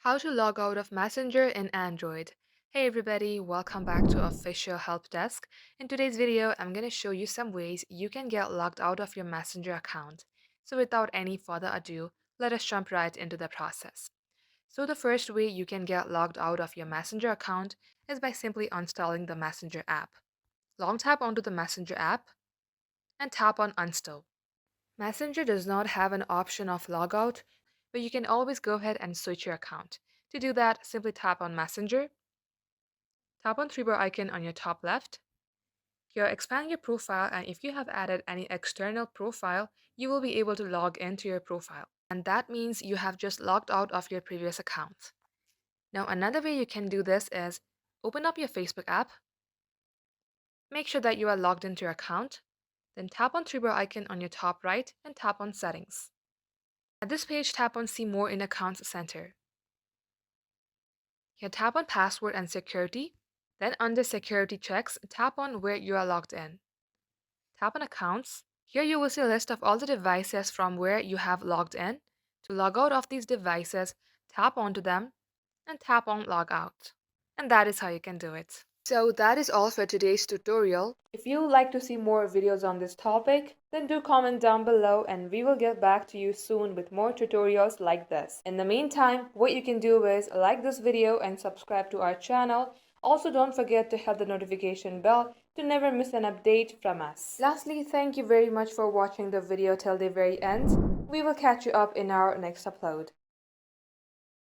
How to log out of Messenger in Android. Hey everybody, welcome back to Official Help Desk. In today's video, I'm going to show you some ways you can get logged out of your Messenger account. So without any further ado, let us jump right into the process. So the first way you can get logged out of your Messenger account is by simply uninstalling the Messenger app. Long tap onto the Messenger app and tap on Uninstall. Messenger does not have an option of logout, but you can always go ahead and switch your account. To do that, simply tap on Messenger, tap on three bar icon on your top left. Here, expand your profile, and if you have added any external profile, you will be able to log into your profile. And that means you have just logged out of your previous account. Now, another way you can do this is open up your Facebook app, make sure that you are logged into your account, then tap on three bar icon on your top right and tap on Settings. At this page, tap on See More in Accounts Center. Here, tap on Password and Security. Then under Security Checks, tap on Where you are logged in. Tap on Accounts. Here you will see a list of all the devices from where you have logged in. To log out of these devices, tap onto them and tap on Log Out. And that is how you can do it. So that is all for today's tutorial. If you would like to see more videos on this topic, then do comment down below and we will get back to you soon with more tutorials like this. In the meantime, what you can do is like this video and subscribe to our channel. Also, don't forget to hit the notification bell to never miss an update from us. Lastly, thank you very much for watching the video till the very end. We will catch you up in our next upload.